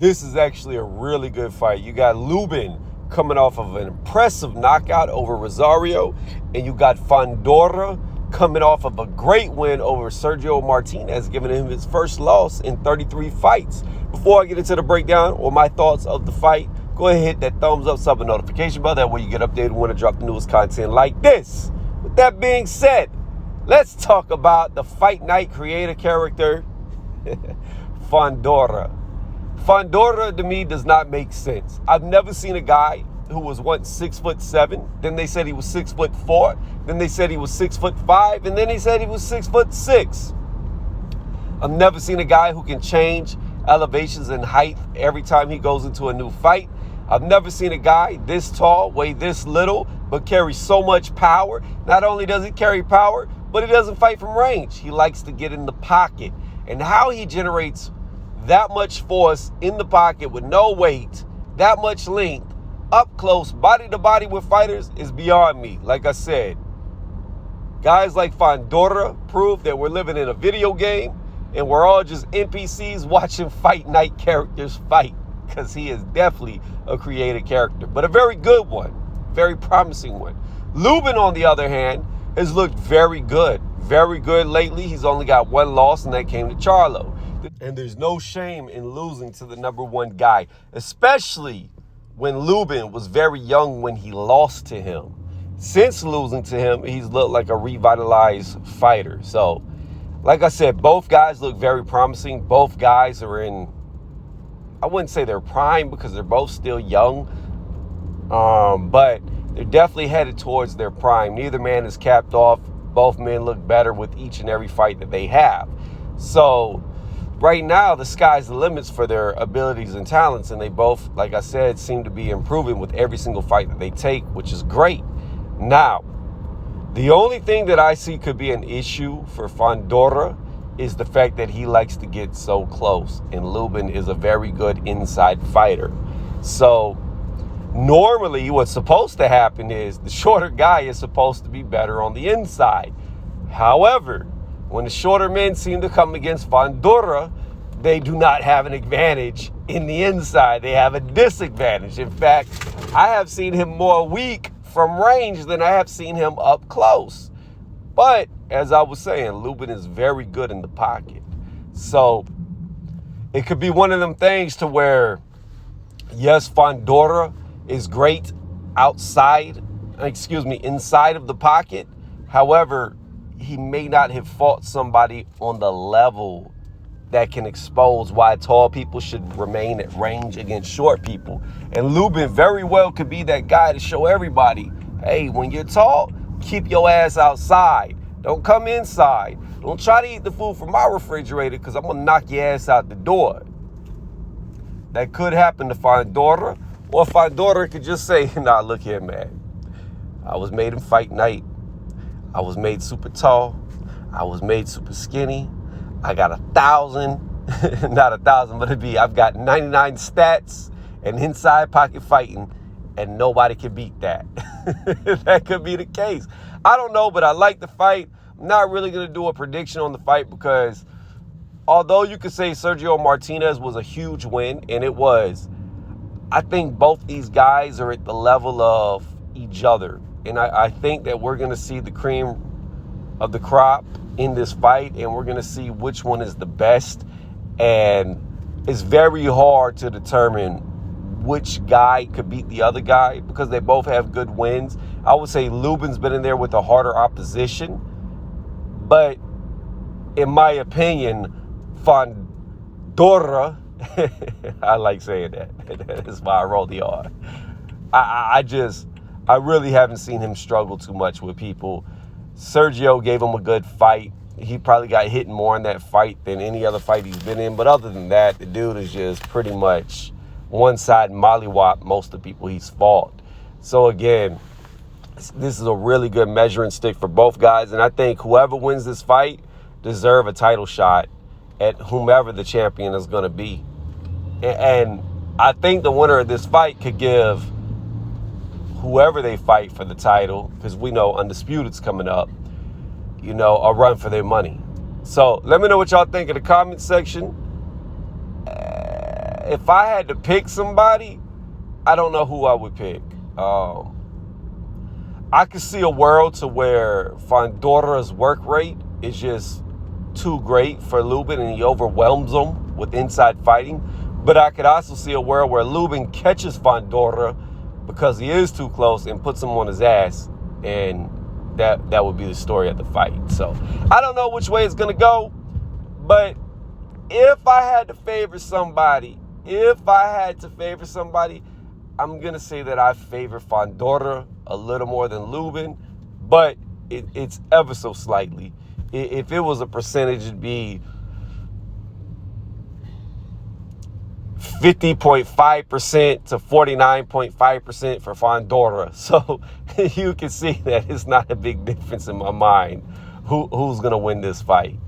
This is actually a really good fight. You got Lubin coming off of an impressive knockout over Rosario, and you got Fundora coming off of a great win over Sergio Martinez, giving him his first loss in 33 fights. Before I get into the breakdown or my thoughts of the fight, go ahead and hit that thumbs up, sub, and notification bell. That way you get updated when I drop the newest content like this. With that being said, let's talk about the Fight Night creator character, Fundora. Fundora to me does not make sense. I've never seen a guy who was once 6'7", then they said he was 6'4", then they said he was 6'5", and then they said he was 6'6". I've never seen a guy who can change elevations and height every time he goes into a new fight. I've never seen a guy this tall, weigh this little, but carry so much power. Not only does he carry power, but he doesn't fight from range. He likes to get in the pocket. And how he generates that much force in the pocket with no weight, that much length, up close, body to body with fighters is beyond me. Like I said, guys like Fundora prove that we're living in a video game and we're all just NPCs watching Fight Night characters fight, because he is definitely a creative character, but a very good one, very promising one. Lubin, on the other hand, has looked very good lately. He's only got one loss, and that came to Charlo. And there's no shame in losing to the number one guy, especially when Lubin was very young when he lost to him. Since losing to him, he's looked like a revitalized fighter. So, like I said, both guys look very promising. Both guys are in, I wouldn't say they're prime because they're both still young, but they're definitely headed towards their prime. Neither man is capped off. Both men look better with each and every fight that they have. So right now, the sky's the limits for their abilities and talents, and they both, like I said, seem to be improving with every single fight that they take, which is great. Now, the only thing that I see could be an issue for Fundora is the fact that he likes to get so close, and Lubin is a very good inside fighter. So normally what's supposed to happen is the shorter guy is supposed to be better on the inside. However, when the shorter men seem to come against Fundora, they do not have an advantage in the inside. They have a disadvantage. In fact, I have seen him more weak from range than I have seen him up close. But as I was saying, Lubin is very good in the pocket. So it could be one of them things to where, yes, Fundora is great inside of the pocket. However, he may not have fought somebody on the level that can expose why tall people should remain at range against short people. And Lubin very well could be that guy to show everybody, hey, when you're tall, keep your ass outside. Don't come inside. Don't try to eat the food from my refrigerator because I'm going to knock your ass out the door. That could happen to Fundora. Or Fundora could just say, nah, look here, man. I was made in Fight Night. I was made super tall. I was made super skinny. I got 1,000, not 1,000, but I've got 99 stats and inside pocket fighting, and nobody can beat that. That could be the case. I don't know, but I like the fight. I'm not really going to do a prediction on the fight because although you could say Sergio Martinez was a huge win, and it was, I think both these guys are at the level of each other. And I think that we're going to see the cream of the crop in this fight, and we're going to see which one is the best. And it's very hard to determine which guy could beat the other guy because they both have good wins. I would say Lubin's been in there with a harder opposition. But in my opinion, Fundora, I like saying that. That's why I roll the R. I really haven't seen him struggle too much with people. Sergio gave him a good fight. He probably got hit more in that fight than any other fight he's been in. But other than that, the dude is just pretty much one-side mollywop most of the people he's fought. So again, this is a really good measuring stick for both guys. And I think whoever wins this fight deserve a title shot at whomever the champion is going to be. And I think the winner of this fight could give whoever they fight for the title, because we know Undisputed's coming up, a run for their money. So let me know what y'all think in the comment section. if I had to pick somebody, I don't know who I would pick. I could see a world to where Fundora's work rate is just too great for Lubin and he overwhelms him with inside fighting. But I could also see a world where Lubin catches Fundora because he is too close and puts him on his ass, and that would be the story of the fight. So I don't know which way it's going to go, but if I had to favor somebody, I'm going to say that I favor Fundora a little more than Lubin, but it's ever so slightly. If it was a percentage, it'd be 50.5% to 49.5% for Fundora. So you can see that it's not a big difference in my mind who's going to win this fight.